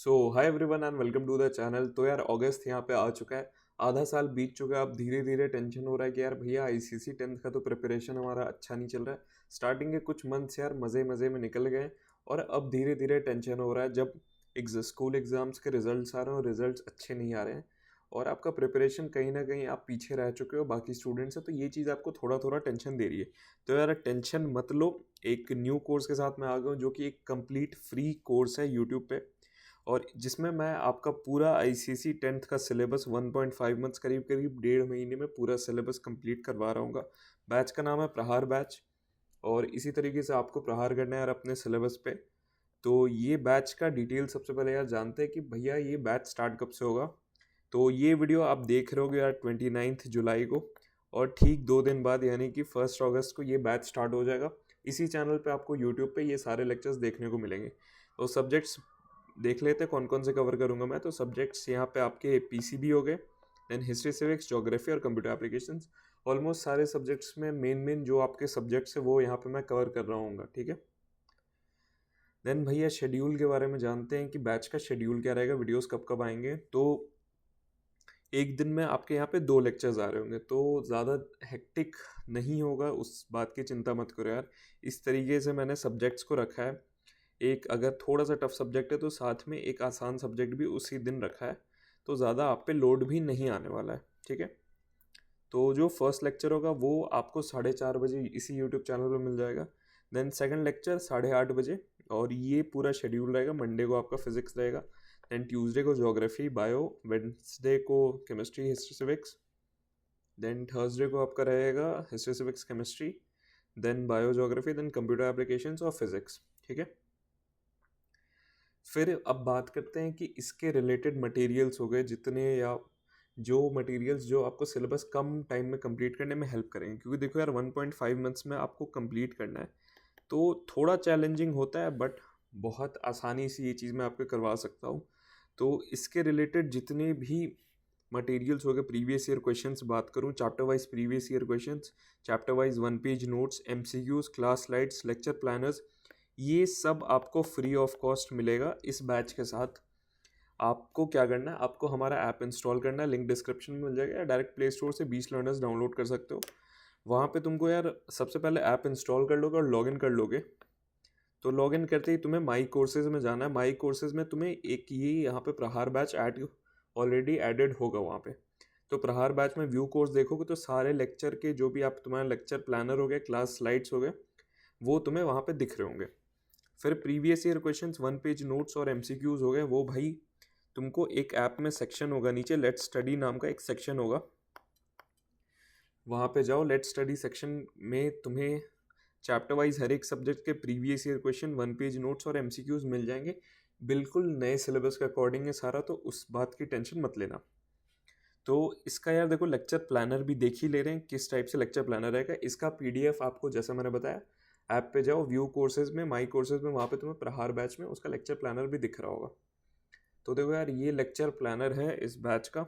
So hi everyone and welcome to the channel. तो यार अगस्त यहाँ पे आ चुका है, आधा साल बीत चुका है। अब धीरे धीरे टेंशन हो रहा है कि यार भैया आईसीसी 10th का तो प्रिपरेशन हमारा अच्छा नहीं चल रहा है। स्टार्टिंग के कुछ मंथ्स यार मज़े मज़े में निकल गए और अब धीरे धीरे टेंशन हो रहा है जब स्कूल एग्ज़ाम्स के रिजल्ट्स आ रहे हैं और रिजल्ट्स अच्छे नहीं आ रहे हैं और आपका प्रिपरेशन कहीं ना कहीं आप पीछे रह चुके हो बाकी स्टूडेंट्स से, तो ये चीज़ आपको थोड़ा थोड़ा टेंशन दे रही है। तो यार टेंशन मत लो, एक न्यू कोर्स के साथ मैं आ गया हूँ जो कि एक कंप्लीट फ्री कोर्स है यूट्यूब पे, और जिसमें मैं आपका पूरा आईसीसी 10th का सिलेबस 1.5 मंथ्स करीब करीब 1.5 महीने में पूरा सिलेबस कंप्लीट करवा रहा हूँ। बैच का नाम है प्रहार बैच, और इसी तरीके से आपको प्रहार करना है यार अपने सिलेबस पे। तो ये बैच का डिटेल सबसे पहले यार जानते हैं कि भैया ये बैच स्टार्ट कब से होगा। तो ये वीडियो आप देख रहे होगे यार 29 जुलाई को, और ठीक 2 दिन बाद यानी कि 1 अगस्त को ये बैच स्टार्ट हो जाएगा। इसी चैनल पे आपको यूट्यूब पे ये सारे लेक्चर्स देखने को मिलेंगे। तो सब्जेक्ट्स देख लेते हैं कौन कौन से कवर करूंगा मैं। तो सब्जेक्ट्स यहाँ पे आपके पीसीबी हो गए, देन हिस्ट्री सिविक्स ज्योग्राफी और कंप्यूटर एप्लीकेशंस। ऑलमोस्ट सारे सब्जेक्ट्स में मेन मेन जो आपके सब्जेक्ट्स है वो यहाँ पे मैं कवर कर रहा हूँ, ठीक है। देन भैया शेड्यूल के बारे में जानते हैं कि बैच का शेड्यूल क्या रहेगा, वीडियोस कब कब आएंगे। तो एक दिन में आपके यहाँ पे 2 लेक्चर्स आ रहे होंगे, तो ज़्यादा हेक्टिक नहीं होगा, उस बात की चिंता मत करो यार। इस तरीके से मैंने सब्जेक्ट्स को रखा है, एक अगर थोड़ा सा टफ सब्जेक्ट है तो साथ में एक आसान सब्जेक्ट भी उसी दिन रखा है, तो ज़्यादा आप पे लोड भी नहीं आने वाला है, ठीक है। तो जो फर्स्ट लेक्चर होगा वो आपको 4:30 बजे इसी यूट्यूब चैनल पर मिल जाएगा। देन सेकंड लेक्चर 8:30 बजे, और ये पूरा शेड्यूल रहेगा। मंडे को आपका फिजिक्स रहेगा, देन ट्यूसडे को ज्योग्राफी बायो, वेडनेसडे को chemistry history civics, then Thursday को आपका रहेगा history civics chemistry, then bio geography, then computer applications और फिजिक्स, ठीक है। फिर अब बात करते हैं कि इसके रिलेटेड मटेरियल्स हो गए जितने, या जो मटेरियल्स जो आपको सिलेबस कम टाइम में कंप्लीट करने में हेल्प करेंगे। क्योंकि देखो यार 1.5 मंथ्स में आपको कंप्लीट करना है, तो थोड़ा चैलेंजिंग होता है, बट बहुत आसानी से ये चीज़ मैं आपको करवा सकता हूँ। तो इसके रिलेटेड जितने भी मटेरियल्स हो गए, प्रीवियस ईयर क्वेश्चंस बात करूँ, chapter wise previous year questions, chapter wise 1 page notes, MCQs, class slides, lecture planners, ये सब आपको फ्री ऑफ कॉस्ट मिलेगा इस बैच के साथ। आपको क्या करना है, आपको हमारा ऐप इंस्टॉल करना है, लिंक डिस्क्रिप्शन में मिल जाएगा, या डायरेक्ट प्ले स्टोर से 20 लर्नर्स डाउनलोड कर सकते हो। वहाँ पे तुमको यार सबसे पहले ऐप इंस्टॉल कर लोगे और लॉगिन कर लोगे। तो लॉगिन करते ही तुम्हें माई कोर्सेज में जाना है। माई कोर्सेज में तुम्हें एक ये यहाँ पे प्रहार बैच ऐड ऑलरेडी एडेड होगा वहाँ पे। तो प्रहार बैच में व्यू कोर्स देखोगे तो सारे लेक्चर के जो भी आप तुम्हारा लेक्चर प्लानर हो गया, क्लास स्लाइड्स हो गए, वो तुम्हें वहाँ पे दिख रहे होंगे। फिर previous year questions, 1 page notes और एमसीक्यूज हो गए, वो भाई तुमको एक ऐप में सेक्शन होगा नीचे, लेट्स स्टडी नाम का एक सेक्शन होगा, वहाँ पे जाओ। लेट्स स्टडी सेक्शन में तुम्हें चैप्टर वाइज हर एक सब्जेक्ट के previous year question, 1 page notes और एमसीक्यूज मिल जाएंगे। बिल्कुल नए सिलेबस के अकॉर्डिंग है सारा, तो उस बात की टेंशन मत लेना। तो इसका यार देखो लेक्चर प्लानर भी देख ही ले रहे हैं किस टाइप से लेक्चर प्लानर रहेगा। इसका पीडीएफ आपको जैसा मैंने बताया, ऐप पे जाओ, व्यू कोर्सेज में, माई कोर्सेज में, वहाँ पे तुम्हें प्रहार बैच में उसका लेक्चर प्लानर भी दिख रहा होगा। तो देखो यार ये लेक्चर प्लानर है इस बैच का।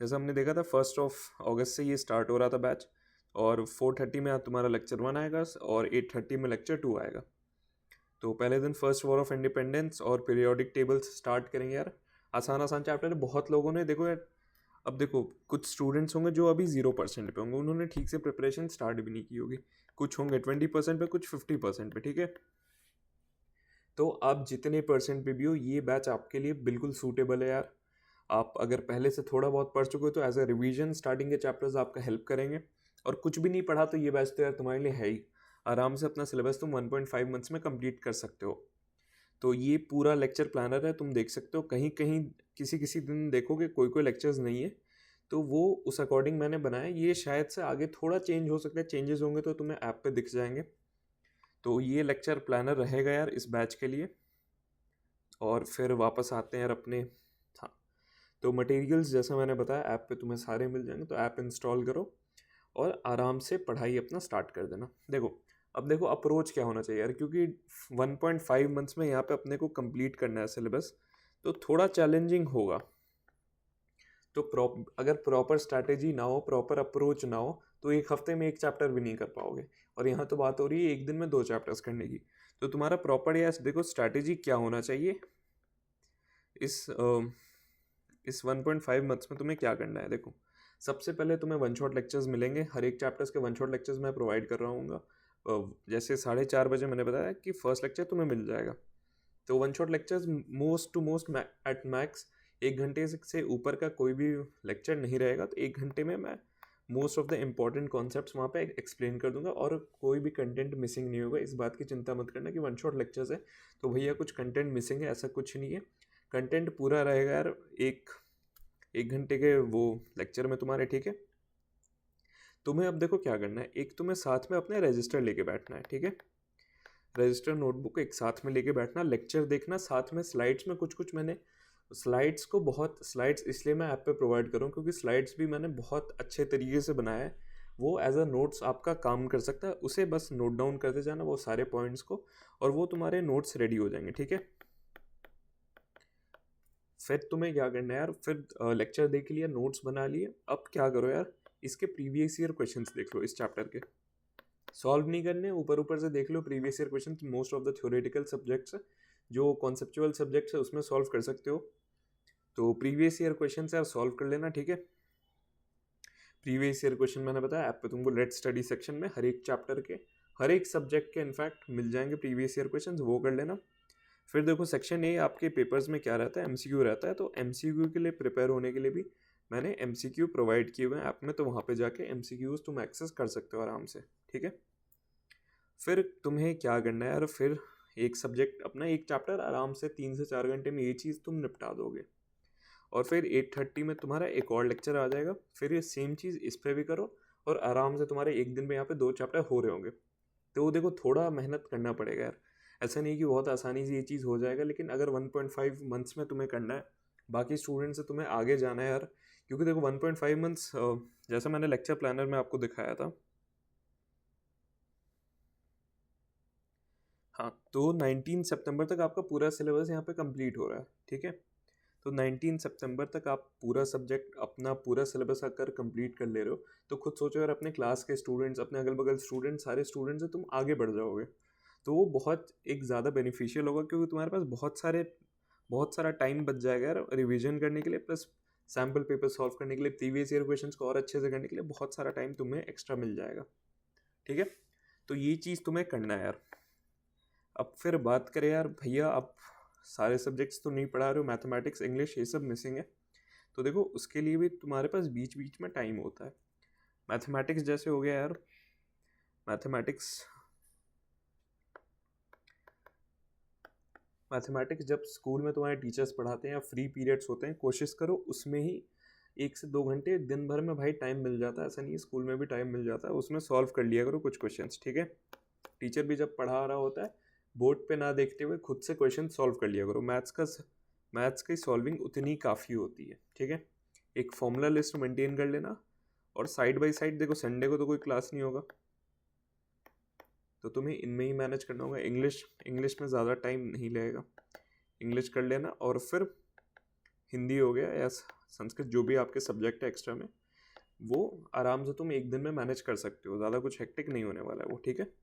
जैसा हमने देखा था 1 अगस्त से ये स्टार्ट हो रहा था बैच, और 4:30 में तुम्हारा लेक्चर 1 आएगा और 8:30 में लेक्चर 2 आएगा। तो पहले दिन फर्स्ट वॉर ऑफ इंडिपेंडेंस और पीरियोडिक टेबल्स स्टार्ट करेंगे यार। आसान आसान चैप्टर है। बहुत लोगों ने देखो यार, अब देखो कुछ स्टूडेंट्स होंगे जो अभी 0% पे होंगे, उन्होंने ठीक से प्रिपरेशन स्टार्ट भी नहीं की होगी। कुछ होंगे 20% पे, कुछ 50% पे, ठीक है। तो आप जितने परसेंट पे भी हो, ये बैच आपके लिए बिल्कुल सूटेबल है यार। आप अगर पहले से थोड़ा बहुत पढ़ चुके हो तो एज अ रिवीजन स्टार्टिंग के चैप्टर्स आपका हेल्प करेंगे, और कुछ भी नहीं पढ़ा तो ये बैच तो यार तुम्हारे लिए है ही। आराम से अपना सिलेबस तुम 1.5 मंथ्स में कंप्लीट कर सकते हो। तो ये पूरा लेक्चर प्लानर है, तुम देख सकते हो। कहीं कहीं किसी किसी दिन देखोगे कोई कोई लेक्चर्स नहीं है, तो वो उस अकॉर्डिंग मैंने बनाया। ये शायद से आगे थोड़ा चेंज हो सकता है, चेंजेस होंगे तो तुम्हें ऐप पे दिख जाएंगे। तो ये लेक्चर प्लानर रहेगा यार इस बैच के लिए। और फिर वापस आते हैं यार अपने, हाँ, तो मटेरियल्स जैसा मैंने बताया ऐप पे तुम्हें सारे मिल जाएंगे। तो ऐप इंस्टॉल करो और आराम से पढ़ाई अपना स्टार्ट कर देना। देखो अब देखो अप्रोच क्या होना चाहिए यार, क्योंकि 1.5 मंथ्स में यहाँ पे अपने को कंप्लीट करना है सिलेबस, तो थोड़ा चैलेंजिंग होगा। तो अगर प्रॉपर स्ट्रैटेजी ना हो, प्रॉपर अप्रोच ना हो, तो एक हफ्ते में एक चैप्टर भी नहीं कर पाओगे। और यहाँ तो बात हो रही है एक दिन में 2 चैप्टर्स करने की। तो तुम्हारा प्रॉपर यार देखो स्ट्रैटेजी क्या होना चाहिए, इस 1.5 मंथ्स में तुम्हें क्या करना है, देखो सबसे पहले तुम्हें वन शॉट लेक्चर्स मिलेंगे, हर एक चैप्टर्स के वन शॉट लेक्चर्स मैं प्रोवाइड कर रहा हूँ। जैसे 4:30 बजे मैंने बताया कि फर्स्ट लेक्चर तुम्हें मिल जाएगा, तो one shot lectures most to most at max 1 घंटे से ऊपर का कोई भी लेक्चर नहीं रहेगा। तो 1 घंटे में मैं most of the important concepts वहाँ पे एक्सप्लेन कर दूंगा और कोई भी कंटेंट मिसिंग नहीं होगा। इस बात की चिंता मत करना कि वन शॉट लेक्चर्स है तो भैया कुछ कंटेंट मिसिंग है, ऐसा कुछ नहीं है। कंटेंट पूरा रहेगा यार एक 1 घंटे के वो लेक्चर में तुम्हारे, ठीक है। तुम्हें अब देखो क्या करना है, एक तुम्हें साथ में अपने रजिस्टर लेके बैठना है, ठीक है। रजिस्टर नोटबुक एक साथ में लेके बैठना, लेक्चर देखना, साथ में स्लाइड्स में कुछ मैंने स्लाइड्स इसलिए मैं ऐप पे प्रोवाइड करूँ क्योंकि स्लाइड्स भी मैंने बहुत अच्छे तरीके से बनाया है, वो एज अ नोट्स आपका काम कर सकता है। उसे बस नोट डाउन करते जाना वो सारे पॉइंट्स को, और वो तुम्हारे नोट्स रेडी हो जाएंगे, ठीक है। फिर तुम्हें क्या करना है यार, फिर लेक्चर देख लिया, नोट्स बना लिए, अब क्या करो यार, इसके प्रीवियस ईयर क्वेश्चंस देख लो, इस चैप्टर के सॉल्व नहीं करने, ऊपर ऊपर से देख लो previous year questions. Most of the theoretical subjects, जो कॉन्सेप्चुअल सब्जेक्ट्स है उसमें सॉल्व कर सकते हो, तो प्रीवियस ईयर क्वेश्चन यार सॉल्व कर लेना, ठीक है। प्रीवियस ईयर क्वेश्चन मैंने बताया ऐप पे तुमको लेट्स स्टडी सेक्शन में हर एक चैप्टर के, हर एक सब्जेक्ट के इनफैक्ट मिल जाएंगे प्रीवियस ईयर क्वेश्चंस, वो कर लेना। फिर देखो सेक्शन ए आपके पेपर्स में क्या रहता है, एमसीक्यू रहता है, तो एमसीक्यू के लिए प्रिपेयर होने के लिए भी मैंने एमसीक्यू प्रोवाइड किए हुए हैं ऐप में, तो वहाँ पे जाके एमसीक्यूज तुम एक्सेस कर सकते हो आराम से, ठीक है। फिर तुम्हें क्या करना है यार, फिर एक सब्जेक्ट अपना एक चैप्टर आराम से 3 से 4 घंटे में ये चीज़ तुम निपटा दोगे, और फिर 8:30 में तुम्हारा एक और लेक्चर आ जाएगा, फिर ये सेम चीज़ इस पर भी करो, और आराम से तुम्हारे एक दिन में यहाँ पे 2 चैप्टर हो रहे होंगे। तो वो देखो थोड़ा मेहनत करना पड़ेगा यार, ऐसा नहीं कि बहुत आसानी से ये चीज़ हो जाएगा, लेकिन अगर 1.5 मंथ्स में तुम्हें करना है, बाकी स्टूडेंट से तुम्हें आगे जाना है यार, क्योंकि देखो 1.5 मंथ्स जैसा मैंने लेक्चर प्लानर में आपको दिखाया था, हाँ, तो 19 सितंबर तक आपका पूरा सिलेबस यहाँ पे कंप्लीट हो रहा है, ठीक है। तो 19 सितंबर तक आप पूरा सब्जेक्ट अपना पूरा सिलेबस अगर कंप्लीट कर ले रहे हो, तो खुद सोचो यार अपने क्लास के स्टूडेंट्स, अपने अगल बगल स्टूडेंट्स, सारे स्टूडेंट्स से तुम आगे बढ़ जाओगे, तो वो बहुत एक ज़्यादा बेनिफिशियल होगा, क्योंकि तुम्हारे पास बहुत सारा टाइम बच जाएगा यार रिवीजन करने के लिए, प्लस सैम्पल पेपर सॉल्व करने के लिए, प्रीवियस ईयर क्वेश्चंस को और अच्छे से करने के लिए बहुत सारा टाइम तुम्हें एक्स्ट्रा मिल जाएगा, ठीक है। तो ये चीज़ तुम्हें करना है यार। अब फिर बात करें यार भैया, आप सारे सब्जेक्ट्स तो नहीं पढ़ा रहे हो, मैथमेटिक्स इंग्लिश ये सब मिसिंग है, तो देखो उसके लिए भी तुम्हारे पास बीच बीच में टाइम होता है। मैथमेटिक्स जैसे हो गया यार, मैथमेटिक्स मैथमेटिक्स जब स्कूल में तुम्हारे टीचर्स पढ़ाते हैं या फ्री पीरियड्स होते हैं, कोशिश करो उसमें ही 1 से 2 घंटे दिन भर में भाई टाइम मिल जाता है, ऐसा नहीं है, स्कूल में भी टाइम मिल जाता है, उसमें सॉल्व कर लिया करो कुछ क्वेश्चंस, ठीक है। टीचर भी जब पढ़ा रहा होता है, बोर्ड पे ना देखते हुए खुद से क्वेश्चन सॉल्व कर लिया करो, मैथ्स की सॉल्विंग उतनी काफ़ी होती है, ठीक है। एक फॉर्मूला लिस्ट मेंटेन कर लेना, और साइड बाय साइड देखो संडे को तो कोई क्लास नहीं होगा, तो तुम्हें इनमें ही मैनेज करना होगा। इंग्लिश में ज़्यादा टाइम नहीं लगेगा, इंग्लिश कर लेना, और फिर हिंदी हो गया या संस्कृत, जो भी आपके सब्जेक्ट है एक्स्ट्रा में, वो आराम से तुम एक दिन में मैनेज कर सकते हो, ज़्यादा कुछ हेक्टिक नहीं होने वाला है वो, ठीक है।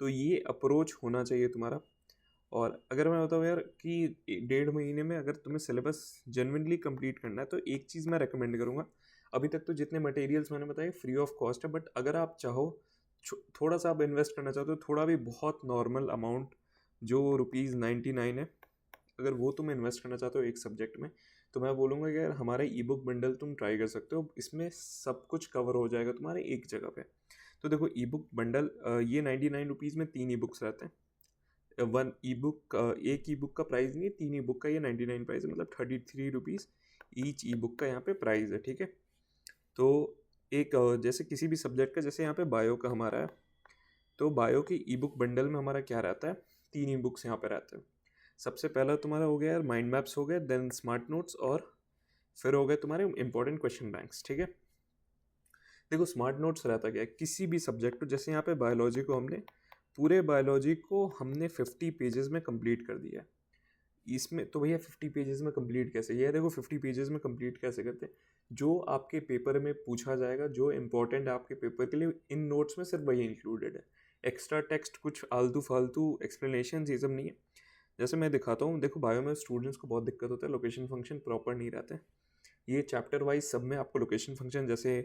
तो ये अप्रोच होना चाहिए तुम्हारा। और अगर मैं बताऊँ यार कि 1.5 महीने में अगर तुम्हें सिलेबस जेन्युइनली कंप्लीट करना है, तो एक चीज़ मैं रेकमेंड करूँगा, अभी तक तो जितने मटेरियल्स मैंने बताए फ्री ऑफ कॉस्ट है, बट अगर आप चाहो थोड़ा सा आप इन्वेस्ट करना चाहते हो, थोड़ा भी बहुत नॉर्मल अमाउंट जो ₹99 है, अगर वो तुम इन्वेस्ट करना चाहते हो एक सब्जेक्ट में, तो मैं बोलूँगा कि यार हमारा ई बुक बंडल तुम ट्राई कर सकते हो, इसमें सब कुछ कवर हो जाएगा तुम्हारे एक जगह पे। तो देखो ई बुक बंडल ये ₹99 में 3 ई बुक्स रहते हैं, वन ई बुक, एक ई बुक का प्राइस नहीं है, 3 ई बुक का ये 99 प्राइस है, मतलब ₹33 ईच ई बुक का यहाँ पे प्राइस है, ठीक है। तो एक जैसे किसी भी सब्जेक्ट का, जैसे यहाँ पे बायो का हमारा है, तो बायो की ई बुक बंडल में हमारा क्या रहता है, 3 ई बुक्स यहाँ पे रहते हैं। सबसे पहला तुम्हारा हो गया यार माइंड मैप्स हो गए, देन स्मार्ट नोट्स, और फिर हो गए तुम्हारे इंपॉर्टेंट क्वेश्चन बैंक्स, ठीक है। देखो स्मार्ट नोट्स रहता क्या है, किसी भी सब्जेक्ट को, जैसे यहाँ पे बायोलॉजी को पूरे बायोलॉजी को हमने 50 पेजेस में कंप्लीट कर दिया है, इसमें तो भैया 50 पेजेस में कंप्लीट कैसे, ये देखो 50 पेजेस में कंप्लीट कैसे करते हैं, जो आपके पेपर में पूछा जाएगा, जो इम्पोर्टेंट है आपके पेपर के लिए, इन नोट्स में सिर्फ वही इंक्लूडेड है, एक्स्ट्रा टेक्स्ट कुछ आलतू फालतू एक्सप्लेनेशन ये सब नहीं है। जैसे मैं दिखाता हूँ, देखो बायो में स्टूडेंट्स को बहुत दिक्कत होता है, लोकेशन फंक्शन प्रॉपर नहीं रहते हैं। ये चैप्टर वाइज सब में आपको लोकेशन फंक्शन, जैसे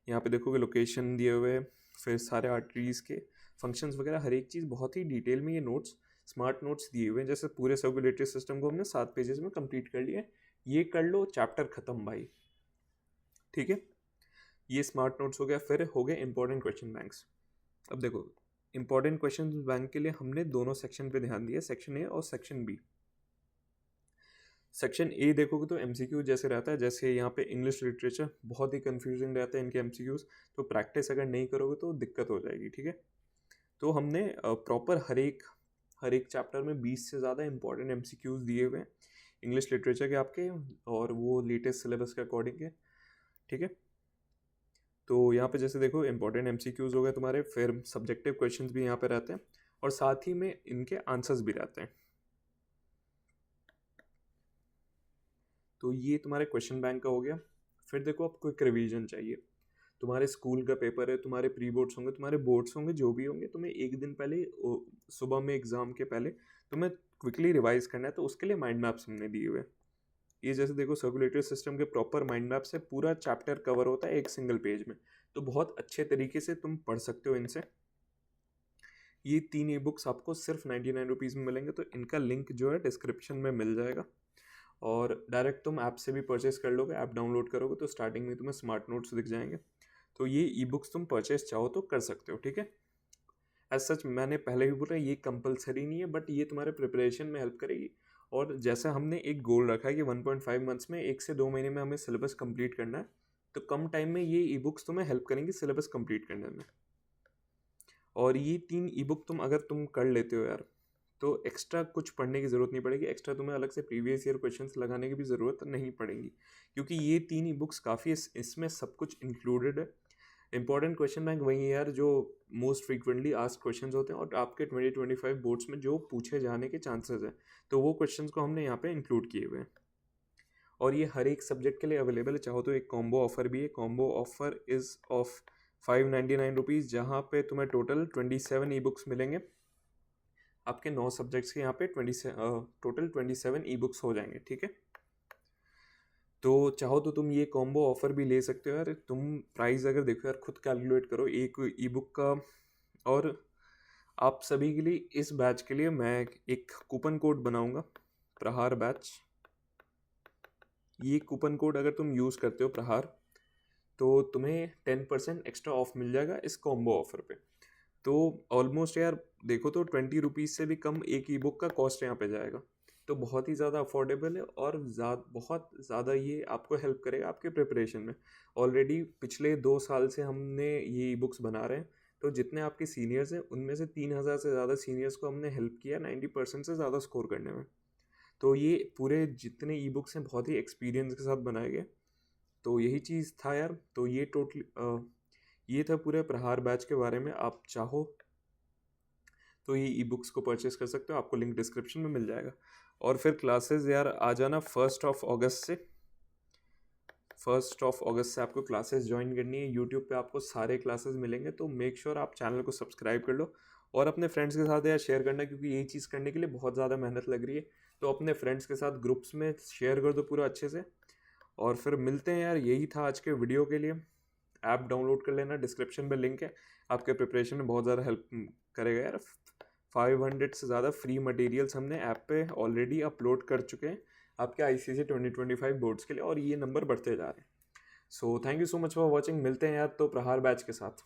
यहाँ पे देखोगे लोकेशन दिए हुए, फिर सारे आर्टरीज के फंक्शंस वगैरह, हर एक चीज़ बहुत ही डिटेल में ये नोट्स, स्मार्ट नोट्स दिए हुए हैं। जैसे पूरे सर्कुलेटरी सिस्टम को हमने 7 पेजेस में कंप्लीट कर लिया है, ये कर लो चैप्टर ख़त्म भाई, ठीक है। ये स्मार्ट नोट्स हो गया। फिर हो गए इंपॉर्टेंट क्वेश्चन बैंक्स। अब देखो इंपॉर्टेंट क्वेश्चन बैंक के लिए हमने दोनों सेक्शन पे ध्यान दिया, सेक्शन ए और सेक्शन बी। सेक्शन ए देखोगे तो एमसीक्यू जैसे रहता है, जैसे यहाँ पे इंग्लिश लिटरेचर बहुत ही कंफ्यूजिंग रहता है इनके एमसीक्यूज, तो प्रैक्टिस अगर नहीं करोगे तो दिक्कत हो जाएगी, ठीक है। तो हमने प्रॉपर हर एक चैप्टर में 20 से ज़्यादा इंपॉर्टेंट एमसीक्यूज दिए हुए हैं इंग्लिश लिटरेचर के आपके, और वो लेटेस्ट सिलेबस के अकॉर्डिंग है, ठीक है। तो यहाँ पे जैसे देखो इंपॉर्टेंट एमसीक्यूज हो गए तुम्हारे, फिर सब्जेक्टिव क्वेश्चंस भी यहाँ पे रहते हैं, और साथ ही में इनके आंसर्स भी रहते हैं। तो ये तुम्हारे क्वेश्चन बैंक का हो गया। फिर देखो अब क्विक रिवीजन चाहिए, तुम्हारे स्कूल का पेपर है, तुम्हारे प्री बोर्ड्स होंगे, तुम्हारे बोर्ड्स होंगे, जो भी होंगे, तुम्हें एक दिन पहले सुबह में एग्जाम के पहले तुम्हें क्विकली रिवाइज करना है, तो उसके लिए माइंड मैप्स हमने दिए हुए। ये जैसे देखो सर्कुलेटरी सिस्टम के प्रॉपर माइंड मैप से पूरा चैप्टर कवर होता है एक सिंगल पेज में, तो बहुत अच्छे तरीके से तुम पढ़ सकते हो इनसे। ये 3 ई बुक्स आपको सिर्फ 99 रुपीज़ में मिलेंगे, तो इनका लिंक जो है डिस्क्रिप्शन में मिल जाएगा, और डायरेक्ट तुम ऐप से भी परचेस कर लोगे। ऐप डाउनलोड करोगे तो स्टार्टिंग में तुम्हें स्मार्ट नोट्स दिख जाएंगे, तो ये ई बुक्स तुम परचेस चाहो तो कर सकते हो, ठीक है। एज सच मैंने पहले भी बोला ये कंपलसरी नहीं है, बट ये तुम्हारे प्रिपरेशन में हेल्प करेगी। और जैसे हमने एक गोल रखा है कि 1.5 मंथ्स में 1 से 2 महीने में हमें सिलेबस कंप्लीट करना है, तो कम टाइम में ये ई बुक्स तुम्हें हेल्प करेंगी सिलेबस कंप्लीट करने में। और ये 3 ई बुक तुम अगर तुम कर लेते हो यार, तो एक्स्ट्रा कुछ पढ़ने की ज़रूरत नहीं पड़ेगी, एक्स्ट्रा तुम्हें अलग से प्रीवियस ईयर क्वेश्चंस लगाने की भी ज़रूरत नहीं पड़ेगी, क्योंकि ये 3 ई बुक्स काफ़ी इसमें सब कुछ इंक्लूडेड है। इंपॉर्टेंट क्वेश्चन बैंक वही है यार, जो मोस्ट फ्रीक्वेंटली आस्क्ड क्वेश्चंस होते हैं और आपके 2025 बोर्ड्स में जो पूछे जाने के चांसेस हैं, तो वो क्वेश्चंस को हमने यहाँ पे इंक्लूड किए हुए हैं। और ये हर एक सब्जेक्ट के लिए अवेलेबल है, चाहो तो एक कॉम्बो ऑफर भी है। Combo offer is of 599 rupees, जहाँ पे तुम्हें टोटल 27 ई बुक्स मिलेंगे। आपके 9 सब्जेक्ट्स के यहाँ पे टोटल 27 ई बुक्स हो जाएंगे, ठीक है। तो चाहो तो तुम ये कॉम्बो ऑफर भी ले सकते हो यार। तुम प्राइस अगर देखो यार, खुद कैलकुलेट करो एक ई बुक का। और आप सभी के लिए इस बैच के लिए मैं एक कूपन कोड बनाऊंगा, प्रहार बैच। ये कूपन कोड अगर तुम यूज़ करते हो प्रहार, तो तुम्हें 10% एक्स्ट्रा ऑफ मिल जाएगा इस कॉम्बो ऑफर पे। तो ऑलमोस्ट यार देखो तो 20 रुपीज़ से भी कम एक ई बुक का कॉस्ट यहाँ पे जाएगा, तो बहुत ही ज़्यादा अफोर्डेबल है, और बहुत ज़्यादा ये आपको हेल्प करेगा आपके प्रिपरेशन में। ऑलरेडी पिछले 2 साल से हमने ये ई बुक्स बना रहे हैं, तो जितने आपके सीनियर्स हैं उनमें से 3000 से ज़्यादा सीनियर्स को हमने हेल्प किया 90% से ज़्यादा स्कोर करने में। तो ये पूरे जितने ई बुक्स हैं बहुत ही एक्सपीरियंस के साथ बनाए गए। तो यही चीज़ था यार। तो ये था पूरे प्रहार बैच के बारे में। आप चाहो तो ये ई बुक्स को परचेस कर सकते हो, आपको लिंक डिस्क्रिप्शन में मिल जाएगा। और फिर क्लासेस यार आ जाना 1 अगस्त से। 1 अगस्त से आपको क्लासेस ज्वाइन करनी है। यूट्यूब पे आपको सारे क्लासेस मिलेंगे, तो मेक श्योर आप चैनल को सब्सक्राइब कर लो और अपने फ्रेंड्स के साथ यार शेयर करना, क्योंकि यही चीज़ करने के लिए बहुत ज़्यादा मेहनत लग रही है। तो अपने फ्रेंड्स के साथ ग्रुप्स में शेयर कर दो पूरा अच्छे से। और फिर मिलते हैं यार, यही था आज के वीडियो के लिए। ऐप डाउनलोड कर लेना, डिस्क्रिप्शन में लिंक है, आपके प्रिपरेशन में बहुत ज़्यादा हेल्प करेगा यार। 500 से ज़्यादा फ्री मटेरियल्स हमने ऐप पे ऑलरेडी अपलोड कर चुके हैं आपके ICSE 2025 बोर्ड्स के लिए, और ये नंबर बढ़ते जा रहे हैं। So thank you so much for watching. मिलते हैं यार तो प्रहार बैच के साथ।